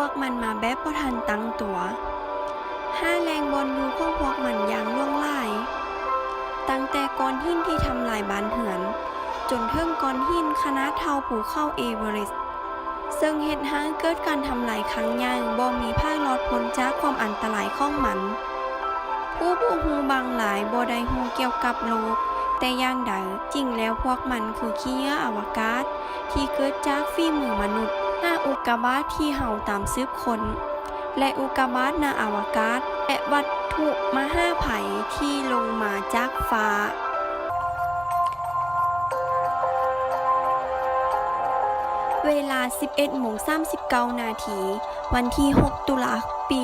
วกมันมาแบบบ่ทันตั้งตัว5แรงบอลอยู่ของพวกมันอย่างล่วงหลายตั้งแต่ก้อนหินที่ทำลายบ้านเหือนจนถึงก้อนหินขนาดเท่าภูเขาเอเวอเรสต์ซึ่งเฮ็ดให้เกิดการทำลายครั้งใหญ่บ่มีภาครอดพ้นจากความอันตรายของมันผู้ฮู้บางหลายบ่ได้ฮู้เกี่ยวกับโลกแต่อย่างใดจริงแล้วพวกมันคือขี้เหยื่ออวกาศที่เกิดจากฝีมือมนุษย์หน้าอุกกาบาตที่เฮาตามสืบค้นและอุกกาบาตในอวกาศและวัตถุมหาภัยที่ลงมาจากฟ้าเวลา 11:39 นาทีวันที่ 6 ตุลาปี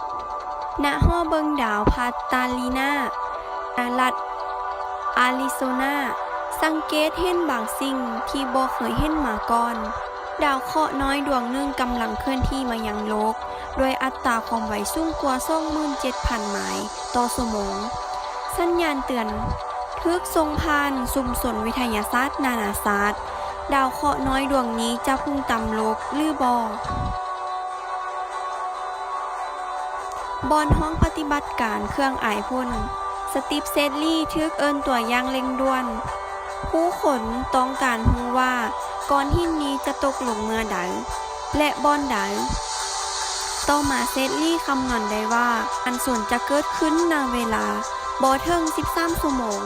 2008 ณ หอเบิงดาวพาตาลีนารัฐอาริโซนาสังเกตเห็นบางสิ่งที่บ่เคยเห็นมาก่อนดาวเคราะห์น้อยดวงหนึ่งกำลังเคลื่อนที่มายังโลกด้วยอัตราความไวสูงกว่า 27,000 ไมล์ต่อชั่วโมงสัญญาณเตือนถูกส่งผ่านชุมชนวิทยาศาสตร์นานาชาติดาวเคราะห์น้อยดวงนี้จะพุ่งต่ำโลกหรือบ่บอนห้องปฏิบัติการเครื่องอ้ายพ่นสตีฟ เซดลีย์ถูกเอิ้นตัวอย่างเร่งด่วนผู้คนต้องการรู้ว่าก้อนหินนี้จะตกลงเมื่อใดและบ่อนใดต่อมาเซดลีย์คำนวณได้ว่าอันส่วนจะเกิดขึ้นในเวลาบ่ถึง13 ชั่วโมง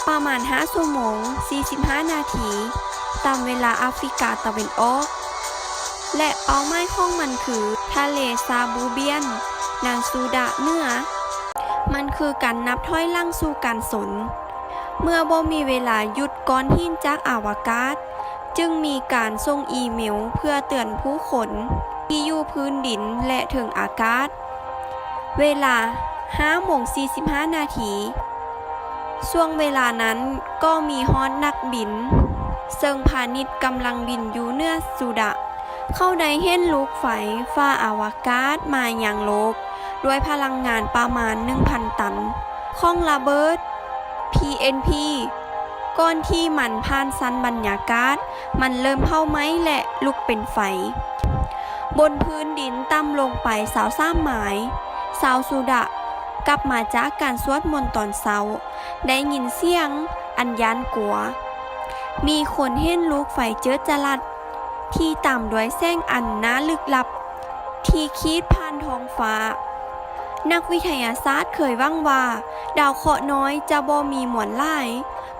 ประมาณ5 ชั่วโมง 45 นาทีตามเวลาแอฟริกาตะวันออกและเป้าหมายของมันคือทะเลซาบูเบียนในซูดานเหนือมันคือการนับถอยหลังสู่การสนเมื่อบ่มีเวลาหยุดก้อนหินจากอวกาศจึงมีการส่งอีเมลเพื่อเตือนผู้คนที่อยู่พื้นดินและถึงอากาศเวลา 5:45 นาทีช่วงเวลานั้นก็มีฮอดนักบินเซิงพาณิชย์กำลังบินอยู่เหนือสุดะเข้าได้เห็นลูกไฟฟ้าอวกาศมายังโลกด้วยพลังงานประมาณ 1,000 ตันของระเบิด PNP ก่อนที่มันผ่านชั้นบรรยากาศมันเริ่มเผาไหม้และลุกเป็นไฟบนพื้นดินต่ำลงไป23 ไมล์ชาวสุดะกลับมาจากการสวดมนต์ตอนเช้าได้ยินเสียงอันย้านกลัวมีคนเห็นลูกไฟเจิดจรัสที่ตามด้วยแสงอันน่าลึกลับที่ขีดผ่านท้องฟ้านักวิทยาศาสตร์เคยหวังว่าดาวเคราะห์น้อยจะบ่มีมวลหลาย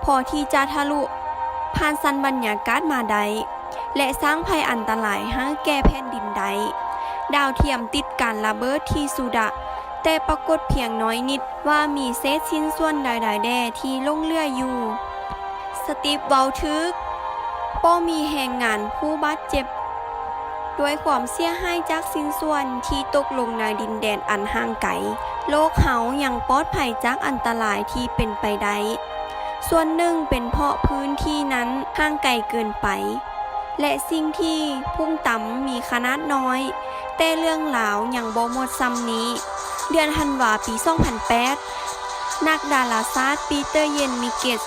พอที่จะทะลุผ่านชั้นบรรยากาศมาได้และสร้างภัยอันตรายให้แก่แผ่นดินได้ดาวเทียมติดการระเบิดที่สุดะแต่ปรากฏเพียงน้อยนิดว่ามีเศษชิ้นส่วนใดๆแด่ที่ลงเหลืออยู่สตีฟ เว้าถึกบ่มีแรงงานผู้บาดเจ็บด้วยความเสียหายจากชิ้นส่วนที่ตกลงในดินแดนอันห่างไกลโลกเฮายังปลอดภัยจากอันตรายที่เป็นไปได้ส่วนหนึ่งเป็นเพราะพื้นที่นั้นห่างไกลเกินไปและสิ่งที่พุ่งต่ำมีขนาดน้อยแต่เรื่องราวยังบ่หมดซ้ำนี้เดือนธันวาปี 2008 นักดาราศาสตร์ปีเตอร์ เยนมิเกส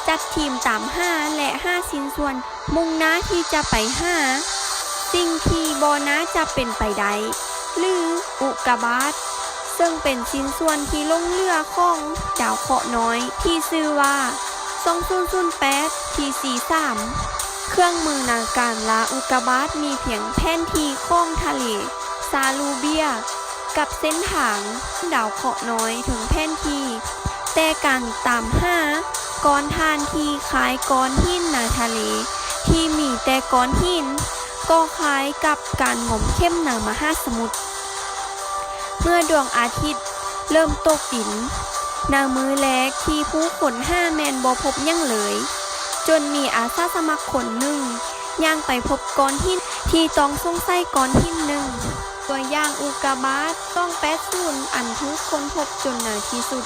จัดทีมตามหาและ5ชิ้นส่วนมุ่งหน้าที่จะไปหาสิ่งที่บ่น่าจะเป็นไปได้หรืออุกกาบาตซึ่งเป็นชิ้นส่วนที่ลงเหลือของดาวเคราะห์น้อยที่ชื่อว่า 2008 T43 เครื่องมือนาการล่าอุกกาบาตมีเพียงแผนที่ของทะเลซาลูเบียกับเส้นทางดาวเคราะห์น้อยถึงแผนที่แต่การตามหาก้อนถ่านที่คล้ายก้อนหินในทะเลที่มีแต่ก้อนหินก็คล้ายกับการงมเข้มในมหาสมุทรเมื่อดวงอาทิตย์เริ่มตกดินในมื้อแรกที่ผู้คนห้าแมนบ่พบหยังเลยจนมีอาสาสมัครคนหนึ่งย่างไปพบก้อนหินที่ต้องสงสัยก้อนหินหนึ่งตัวอย่างอุกกาบาต280อันทุกคนพบจนในที่สุด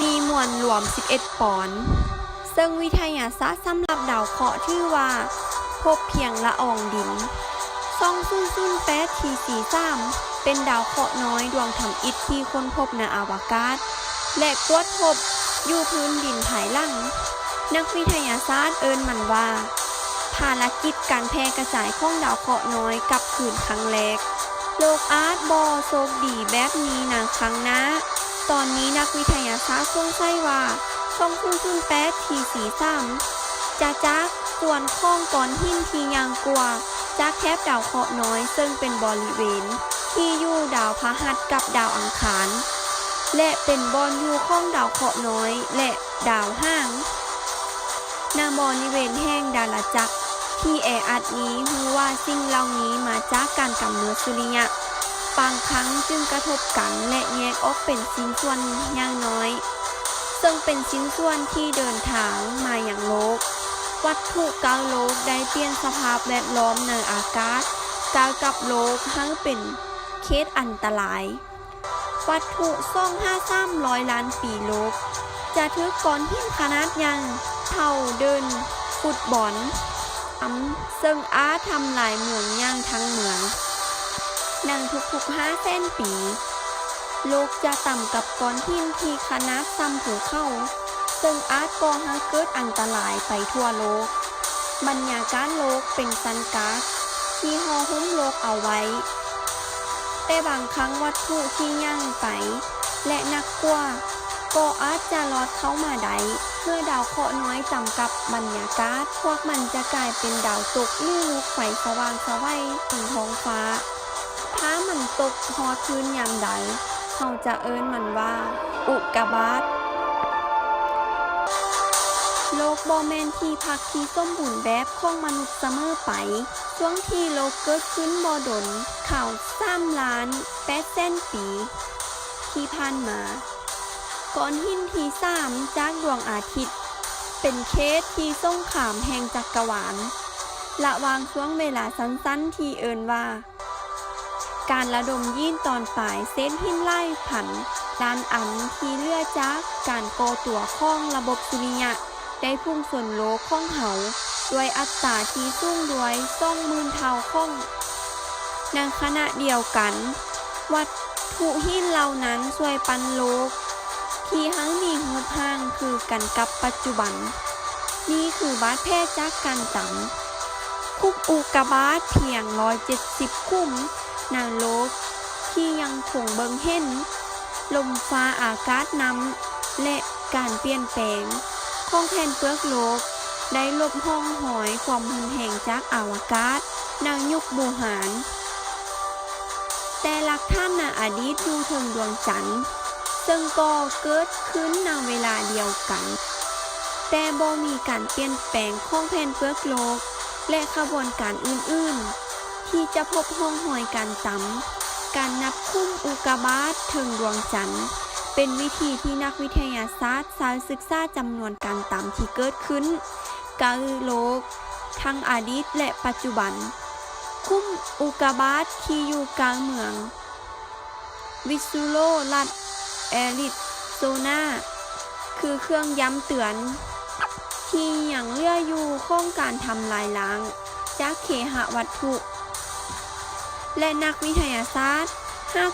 มีมวลรวม11 ปอนด์ซึ่งวิทยาศาสตร์สำหรับดาวเคราะห์ชื่อว่าพบเพียงละอองดิน2008 T43 เป็นดาวเคราะห์น้อยดวงทำอิฐที่ค้นพบในอวกาศและตรวจพบอยู่พื้นดินภายหลังนักวิทยาศาสตร์เอิ้นมันว่า ภารกิจการแพร่กระจายของดาวเคราะห์น้อยกับคืนครั้งแรกโลกอาร์ตบอโชคดีแบบนี้นะครั้งนะตอนนี้นักวิทยาศาสตร์สงสัยว่าช่อง008ที่43จะจักส่วนข้องก้อนหินที่ยางกว่าจากแคบดาวเคราะห์น้อยซึ่งเป็นบริเวณที่อยู่ดาวพฤหัสกับดาวอังคารและเป็นบอนอยู่ของดาวเคราะห์น้อยและดาวห้างณบริเวณแห่งดาราจักรที่แออัดนี้รู้ว่าสิ่งเหล่านี้มาจากการกำเนิดสุริยะบางครั้งจึงกระทบกันและแยกออกเป็นชิ้นส่วนอย่างน้อยซึ่งเป็นชิ้นส่วนที่เดินทางมาอย่างโลกวัตถุกลางโลกได้เปลี่ยนสภาพแวดล้อมในอากาศกลายกับโลกให้เป็นเขตอันตรายวัตถุ25300 ล้านปีโลกจะถือก้อนหินขนาดใหญ่เท่าเดินฟุตบอลซึ่งอาจทำลายเมืองย่างทั้งเมืองในทุกๆ500,000 ปีโลกจะต่ำกับก้อนหินที่ขนาดซ้ำภูเขาซึ่งอาจก่อให้เกิดอันตรายไปทั่วโลกบรรยากาศโลกเป็นซันก๊าซที่ห่อหุ้มโลกเอาไว้แต่บางครั้งวัตถุที่ย่างไปและนักกว่าก็อาจจะลอดเข้ามาได้เมื่อดาวเคราะห์น้อยต่ำกับบรรยากาศพวกมันจะกลายเป็นดาวตกหรือลูกไฟสว่างไสวบนท้องฟ้าถ้ามันตกฮอดพื้นยามใดเราจะเอิ้นมันว่าอุกกาบาตโลกบ่แม่นที่พักที่สมบูรณ์แบบของมนุษย์เสมอไปช่วงที่โลกเกิดขึ้นบ่ดนข่าว3,800,000 ปีที่ผ่านมาก้อนหินที่3จากดวงอาทิตย์เป็นเคสที่ส่งขามแห่งจักรวาลระหว่างช่วงเวลาสั้นๆที่เอิ้นว่าการระดมยินตอนปลายเศษหินไล่พันล้านอันที่เหลือจากการก่อตัวของระบบสุริยะได้พุ่งส่วนโลกของเฮาด้วยอัตราที่สูงด้วย20,000 เท่าของในขณะเดียวกันวัตถุหินเหล่านั้นช่วยปันโลกที่ทั้งมีรูปร่างคือกันกับปัจจุบันนี่คือบาดแผลจากการจำคุกอุกกาบาตเพียง170คุ้มในโลกที่ยังคงเบิ่งเห็นลมฟ้าอากาศน้ำและการเปลี่ยนแปลงของแผ่นเปลือกโลกได้ลบห้องหอยความรุนแรงจากอวกาศในยุคโบราณแต่หลักฐานในอดีตอยู่ถึงดวงจันทร์ซึ่งก็เกิดขึ้นในเวลาเดียวกันแต่บ่มีการเปลี่ยนแปลงของแผ่นเปลือกโลกและขบวนการอื่นๆที่จะพบห้องหอยการจำการนับคุ้มอุกกาบาตถึงดวงจันทร์เป็นวิธีที่นักวิทยาศาสตร์ศึกษาจำนวนการจำที่เกิดขึ้นกลางโลกทั้งอดีตและปัจจุบันคุ้มอุกกาบาตที่อยู่กลางเมืองวิสซูโลรัฐแอริโซนาคือเครื่องย้ำเตือนที่ยังเหลืออยู่ของการทำลายล้างจากเคหะวัตถุและนักวิทยาศาสตร์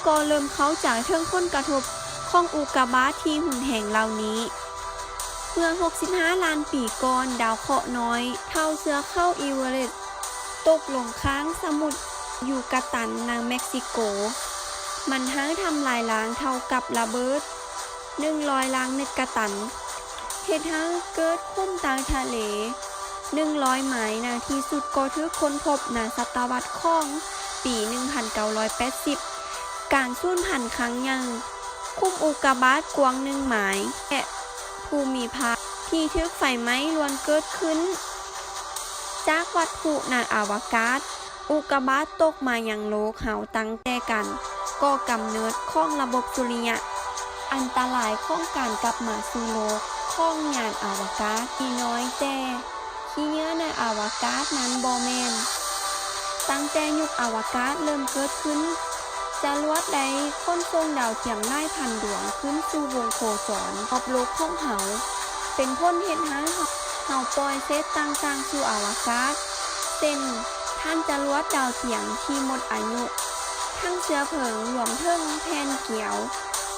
ก็เริ่มเข้าใจถึงผลกระทบของอุกกาบาตที่หุนแหงเหล่านี้เมื่อ65 ล้านปีก่อนดาวเคราะห์น้อยเท่าเสือเข้าอีเวอเรสต์ตกลงค้างสมุทรยูกาตันในเม็กซิโกมันทำลายล้างเท่ากับระเบิด100 ล้านเมกะตันเฮ็ดให้เกิดคุ้มใต้ทะเล100 ไมล์ในที่สุดก็ถูกค้นพบในศตวรรษของปี 1980 การสูญพันธุ์ครั้งยังคุ้มอุกกาบาตกว้าง1 ไมล์และภูมิภาคที่ถูกไฟไหม้ล้วนเกิดขึ้นจากวัตถุในอวกาศอุกกาบาตตกมายังโลกเฮาตั้งแต่กันก่อกำเนิดของระบบสุริยะอันตรายของการกลับมาสู่โลกของยานอวกาศที่น้อยแต่ขี้เหงื่อในอวกาศนั้นบ่แม่นตั้งแต่ยุคอวกาศเริ่มเกิดขึ้นจรวดได้ขนส่งดาวเทียมหลายพันดวงขึ้นสู่วงโคจรรอบโลกของเฮาเป็นผลเฮ็ดให้เฮาปล่อยเศษต่างๆสู่อวกาศเช่นท่านจรวดดาวเทียมที่หมดอายุทั้งเชื้อเพลิงรวมถึงแผ่นเกี่ยว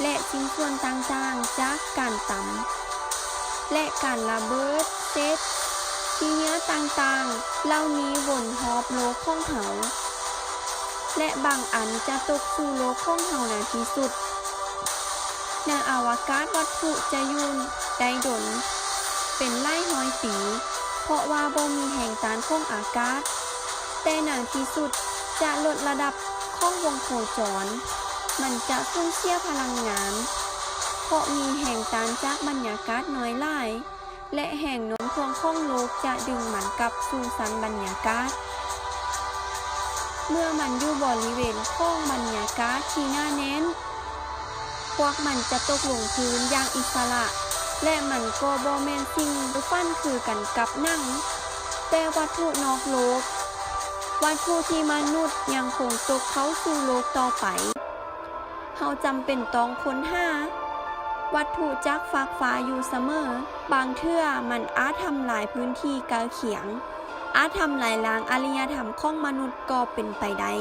และชิ้นส่วนต่างๆจากการตำและการระเบิดเศษ ที่เนื้อต่างๆเหล่านี้วนรอบโลกของเฮาและบางอันจะตกสู่โลกของเฮาในที่สุดในอวกาศวัตถุจะอยู่ได้ดนเป็นหลายร้อยปีเพราะว่าบ่มีแห่งต้านของอากาศแต่ในที่สุดจะลดระดับของวงโคจรมันจะสูญเสียพลังงานเพราะมีแห่งต้านจากบรรยากาศน้อยหลายและแห่งโน้มถ่วงของโลกจะดึงมันกลับสู่สันบรรยากาศเมื่อมันอยู่บริเวณของบรรยากาศที่หนาแน่นพวกมันจะตกลงพื้นอย่างอิสระและมันก็บ่แม่นสิ่งฟันคือกันกับหนังแต่วัตถุนอกโลกวัตถุที่มนุษย์ยังคงตกเข้าสู่โลกต่อไปเฮาจำเป็นต้องค้นหาวัตถุจากฟากฟ้าอยู่เสมอบางเทื่อมันอาจทำลายพื้นที่ใกล้เคียงอาจทำลายล้างอารยธรรมของมนุษย์ก็เป็นไปได้